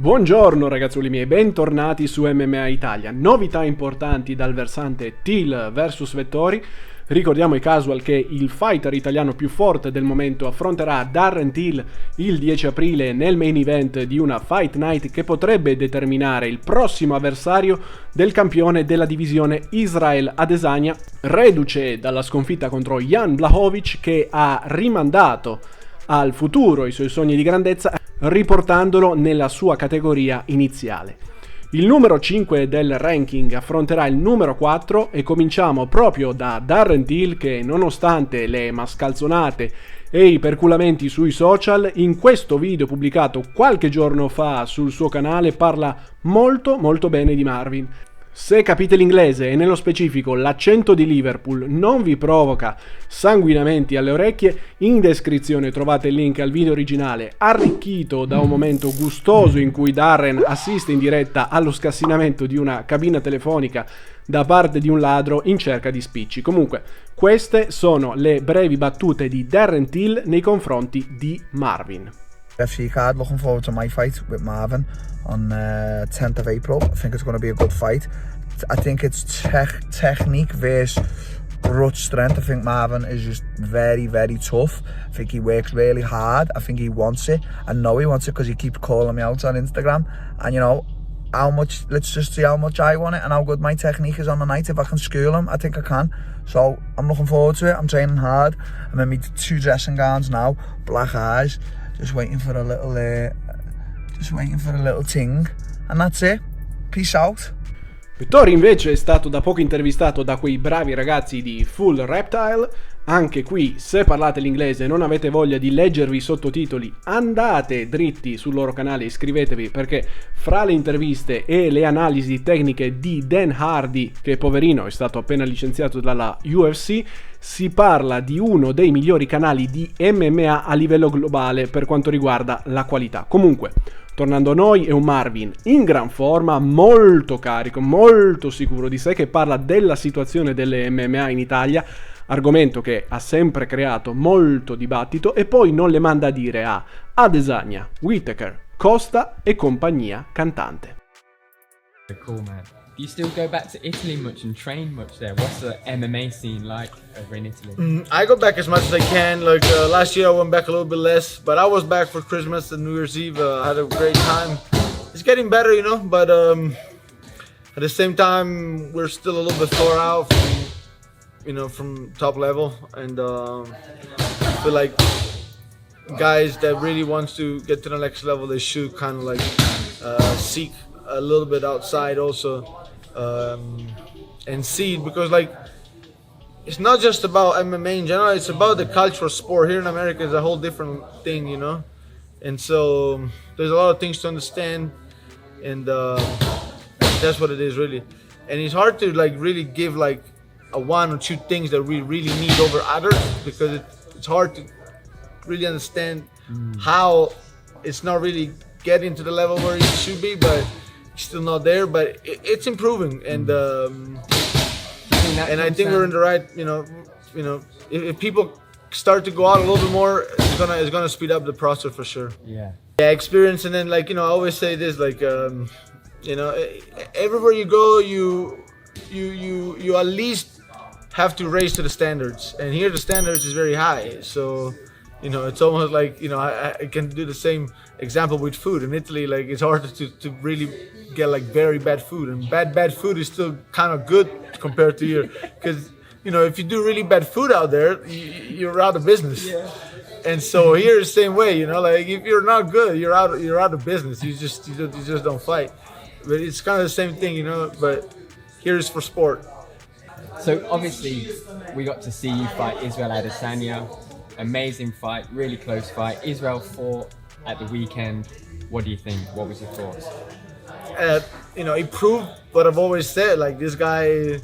Buongiorno ragazzuoli miei, bentornati su MMA Italia. Novità importanti dal versante Till vs Vettori. Ricordiamo ai casual che il fighter italiano più forte del momento affronterà Darren Till il 10 aprile nel main event di una Fight Night che potrebbe determinare il prossimo avversario del campione della divisione Israel Adesanya, reduce dalla sconfitta contro Jan Blachowicz, che ha rimandato al futuro i suoi sogni di grandezza riportandolo nella sua categoria iniziale. Il numero 5 del ranking affronterà il numero 4 e cominciamo proprio da Darren Till che, nonostante le mascalzonate e i perculamenti sui social, in questo video pubblicato qualche giorno fa sul suo canale parla molto bene di Marvin. Se capite l'inglese e nello specifico l'accento di Liverpool non vi provoca sanguinamenti alle orecchie, in descrizione trovate il link al video originale arricchito da un momento gustoso in cui Darren assiste in diretta allo scassinamento di una cabina telefonica da parte di un ladro in cerca di spicci. Comunque, queste sono le brevi battute di Darren Till nei confronti di Marvin. UFC card, looking forward to my fight with Marvin on 10th of April. I think it's going to be a good fight. I think it's technique versus brute strength. I think Marvin is just very tough. I think he works really hard. I think he wants it. I know he wants it because he keeps calling me out on Instagram. And you know, let's just see how much I want it and how good my technique is on the night. If I can school him, I think I can. So I'm looking forward to it. I'm training hard. I'm in my 2 dressing gowns now, black eyes. Just waiting for a little ting, and that's it. Peace out. Vettori invece è stato da poco intervistato da quei bravi ragazzi di Full Reptile. Anche qui, se parlate l'inglese e non avete voglia di leggervi i sottotitoli, andate dritti sul loro canale e iscrivetevi, perché fra le interviste e le analisi tecniche di Dan Hardy, che poverino è stato appena licenziato dalla UFC, si parla di uno dei migliori canali di MMA a livello globale per quanto riguarda la qualità. Comunque, tornando a noi, è un Marvin in gran forma, molto carico, molto sicuro di sé, che parla della situazione delle MMA in Italia, argomento che ha sempre creato molto dibattito, e poi non le manda a dire a Adesanya, Whittaker, Costa e compagnia cantante. Cool, man. Do you still go back to Italy much and train much there? What's the MMA scene like over in Italy? I go back as much as I can. Like last year I went back a little bit less, but I was back for Christmas and New Year's Eve. I had a great time. It's getting better, you know, but at the same time we're still a little bit far out from top level, and I feel like guys that really wants to get to the next level, they should kind of like seek a little bit outside also, and see, because like it's not just about MMA in general, it's about the cultural sport. Here in America is a whole different thing, you know, and so there's a lot of things to understand, and that's what it is really. And it's hard to like really give like a 1 or 2 things that we really need over others, because it's hard to really understand how it's not really getting to the level where it should be, but it's still not there, but it's improving, and I think we're in the right, you know, if people start to go out a little bit more, it's gonna speed up the process for sure. Yeah, experience. And then, like, you know, I always say this, like, you know, everywhere you go, you at least have to raise to the standards, and here the standards is very high. So, you know, it's almost like, you know, I can do the same example with food. In Italy, like, it's hard to really get like very bad food, and bad food is still kind of good compared to here, because, you know, if you do really bad food out there, you're out of business. Yeah. And so here it's the same way, you know, like if you're not good, you're out of business. You just don't fight. But it's kind of the same thing, you know, but here is for sport. So obviously we got to see you fight Israel Adesanya. Amazing fight, really close fight. Israel fought at the weekend. What do you think? What was your thoughts? You know, he proved what I've always said. Like, this guy,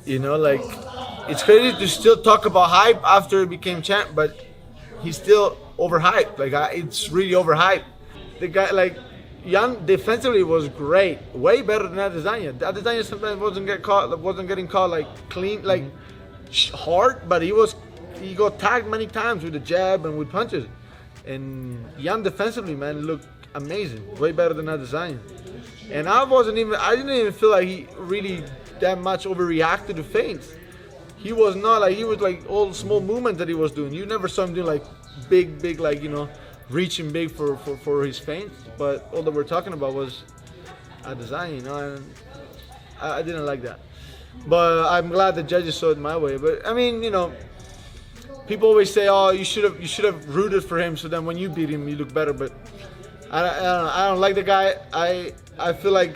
you know, like, it's crazy to still talk about hype after he became champ, but he's still overhyped. Like, it's really overhyped. The guy, like, Jan defensively was great, way better than Adesanya. Adesanya sometimes wasn't getting caught like clean, like hard, but he got tagged many times with the jab and with punches. And Jan defensively, man, looked amazing, way better than Adesanya. And I didn't even feel like he really that much overreacted to feints. He was not like, he was like all small movements that he was doing. You never saw him doing like big, like, you know, reaching big for his feints. But all that we're talking about was Adesanya, you know, and I didn't like that. But I'm glad the judges saw it my way. But I mean, you know, people always say, "Oh, you should have rooted for him, so then when you beat him, you look better." But I don't like the guy. I feel like,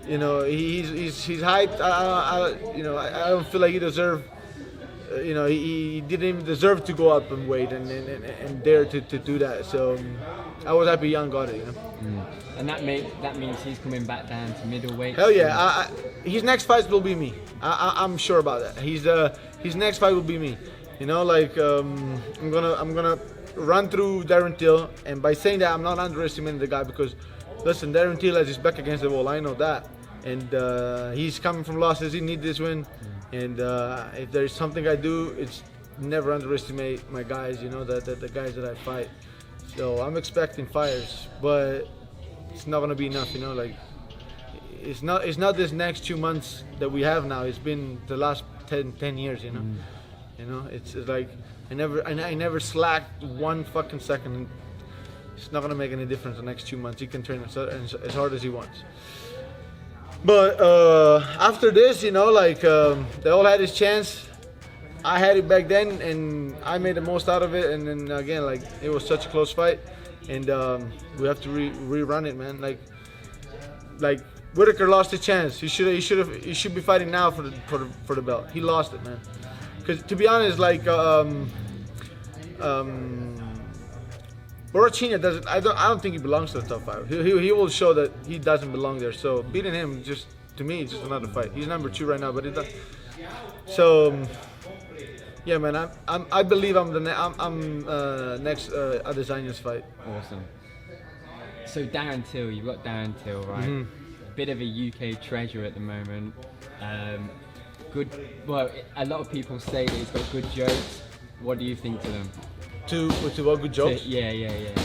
you know, he's hyped. I don't feel like he deserved. You know, he didn't even deserve to go up and weight and dare to do that. So I was happy Jan got it. You know. And that means he's coming back down to middleweight. Hell yeah! His next fight will be me. I'm sure about that. His next fight will be me. You know, like I'm gonna run through Darren Till, and by saying that, I'm not underestimating the guy because, listen, Darren Till has his back against the wall. I know that, and he's coming from losses. He needs this win, and if there's something I do, it's never underestimate my guys. You know, the guys that I fight. So I'm expecting fires, but it's not gonna be enough. You know, like it's not this next 2 months that we have now. It's been the last 10 years. You know. You know, it's like I never slacked 1 fucking second. It's not gonna make any difference the next 2 months. He can train as hard as he wants. But after this, you know, like they all had his chance. I had it back then, and I made the most out of it. And then again, like it was such a close fight, and we have to rerun it, man. Like Whitaker lost his chance. He should be fighting now for the belt. He lost it, man. Because to be honest, like Borrachina doesn't. I don't think he belongs to the top 5. He will show that he doesn't belong there. So beating him just to me is just another fight. He's number 2 right now, but it does. So yeah, man, I believe I'm next Adesanya's fight. Awesome. So Darren Till, you've got Darren Till, right? Mm-hmm. Bit of a UK treasure at the moment. Good. Well, a lot of people say that he's got good jokes. What do you think to them? To what good jokes? Yeah.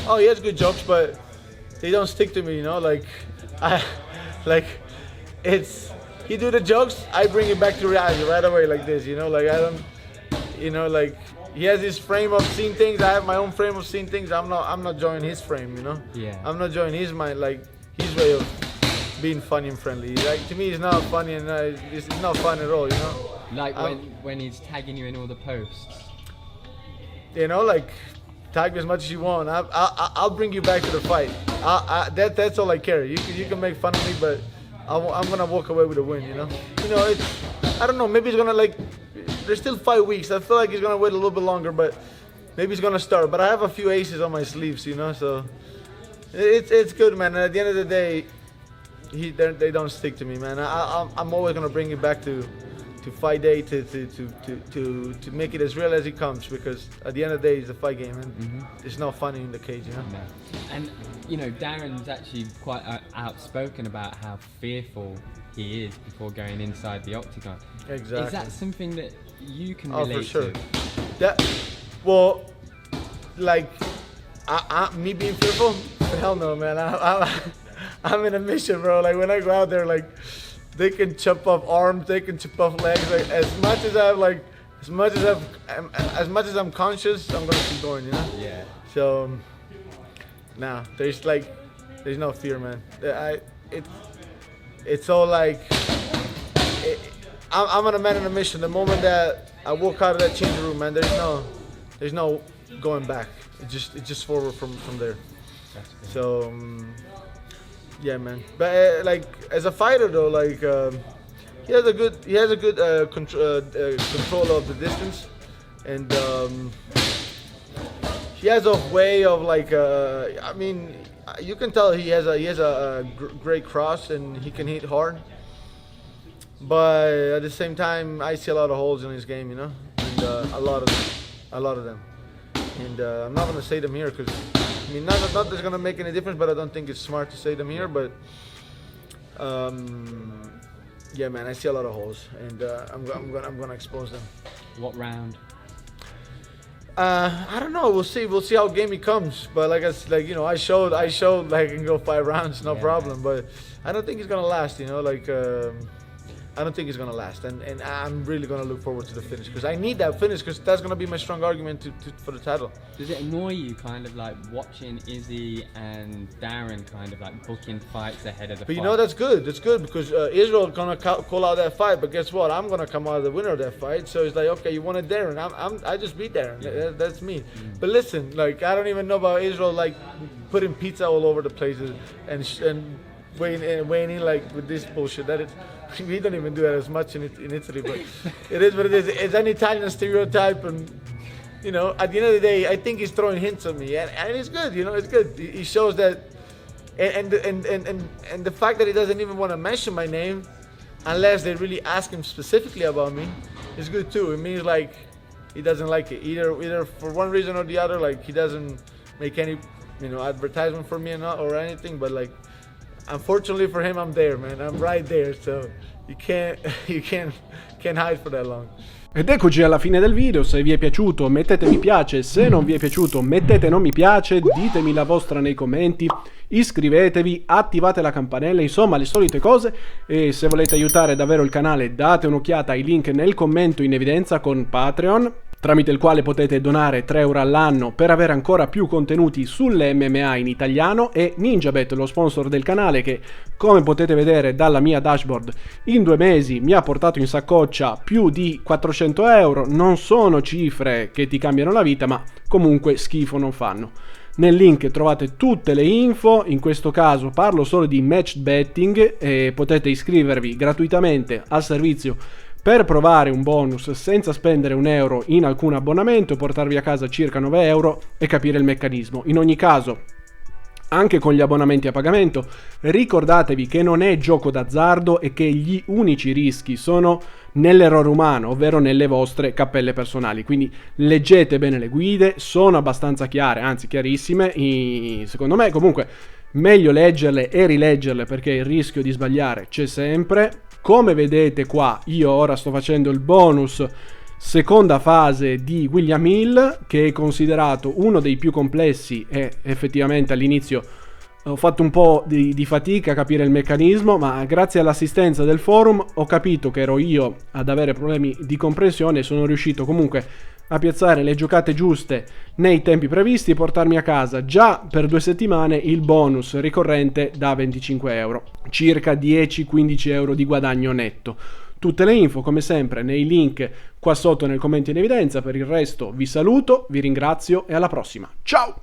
Oh, he has good jokes, but they don't stick to me. You know, he do the jokes, I bring it back to reality right away, like this. You know, like I don't. You know, like he has his frame of seeing things. I have my own frame of seeing things. I'm not joining his frame. You know. Yeah. I'm not joining his mind, like his way of being funny and friendly. Like to me, it's not funny and it's not fun at all. You know. Like when he's tagging you in all the posts. You know, like tag me as much as you want. I'll bring you back to the fight. That's all I care. You can make fun of me, but I'm gonna walk away with a win. You know. I don't know. Maybe he's gonna like. There's still 5 weeks. I feel like he's gonna wait a little bit longer, but maybe he's gonna start. But I have a few aces on my sleeves, you know. So it's good, man. And at the end of the day, they don't stick to me, man. I'm always gonna bring it back to fight day to make it as real as it comes, because at the end of the day, it's a fight game, and it's not funny in the cage, you know. No. And you know, Darren's actually quite outspoken about how fearful he is before going inside the octagon. Exactly. Is that something that you can Oh, relate for sure. to? Well, like, me being fearful? Hell no, man. I'm in a mission, bro. Like when I go out there, like they can chop off arms, they can chop off legs. Like as much as I'm conscious, I'm gonna keep going, you know. Yeah. So, nah, there's no fear, man. It's all like. I'm on a man on a mission. The moment that I walk out of that changing room, man, there's no going back. It's just forward from there. So yeah, man. But like as a fighter though, like he has a good control of the distance, and he has a way of like I mean, you can tell he has a great cross and he can hit hard. But at the same time, I see a lot of holes in his game, you know, and a lot of them. And I'm not gonna say them here because I mean, not that it's gonna make any difference, but I don't think it's smart to say them here. But yeah, man, I see a lot of holes, and I'm gonna expose them. What round? I don't know. We'll see. We'll see how game he comes. But I showed like I can go 5 rounds, no problem. But I don't think he's gonna last. I don't think he's gonna last, and I'm really gonna look forward to the finish because I need that finish because that's gonna be my strong argument for the title. Does it annoy you kind of like watching Izzy and Darren kind of like booking fights ahead of the fight? But that's good. That's good because Israel gonna call out that fight. But guess what? I'm gonna come out the winner of that fight. So it's like, okay, you wanted Darren. I just beat Darren. Yeah. That's me. But listen, like I don't even know about Israel like putting pizza all over the places and weighing in like with this bullshit. We don't even do that as much in Italy, but it is what it is. It's an Italian stereotype, and at the end of the day, I think he's throwing hints at me, and it's good. It's good. He shows that, and the fact that he doesn't even want to mention my name, unless they really ask him specifically about me, is good too. It means like he doesn't like it either for one reason or the other. Like he doesn't make any advertisement for me or anything, but like. Unfortunately for him, I'm there, man. I'm right there, so you can't hide for that long. Ed eccoci alla fine del video. Se vi è piaciuto mettete mi piace, se non vi è piaciuto mettete non mi piace, ditemi la vostra nei commenti, iscrivetevi, attivate la campanella, insomma le solite cose, e se volete aiutare davvero il canale date un'occhiata ai link nel commento in evidenza con Patreon, tramite il quale potete donare 3 euro all'anno per avere ancora più contenuti sulle MMA in italiano, e NinjaBet, lo sponsor del canale, che come potete vedere dalla mia dashboard in 2 mesi mi ha portato in saccoccia più di 400 euro. Non sono cifre che ti cambiano la vita, ma comunque schifo non fanno. Nel link trovate tutte le info, in questo caso parlo solo di match betting e potete iscrivervi gratuitamente al servizio per provare un bonus senza spendere un euro in alcun abbonamento, portarvi a casa circa 9 euro e capire il meccanismo. In ogni caso, anche con gli abbonamenti a pagamento, ricordatevi che non è gioco d'azzardo e che gli unici rischi sono nell'errore umano, ovvero nelle vostre cappelle personali. Quindi leggete bene le guide, sono abbastanza chiare, anzi chiarissime, secondo me. Comunque meglio leggerle e rileggerle perché il rischio di sbagliare c'è sempre. Come vedete qua, io ora sto facendo il bonus seconda fase di William Hill, che è considerato uno dei più complessi, e effettivamente all'inizio ho fatto un po' di fatica a capire il meccanismo, ma grazie all'assistenza del forum ho capito che ero io ad avere problemi di comprensione e sono riuscito comunque a piazzare le giocate giuste nei tempi previsti e portarmi a casa già per 2 settimane il bonus ricorrente da 25 euro, circa 10-15 euro di guadagno netto. Tutte le info come sempre nei link qua sotto nel commento in evidenza. Per il resto vi saluto, vi ringrazio e alla prossima. Ciao!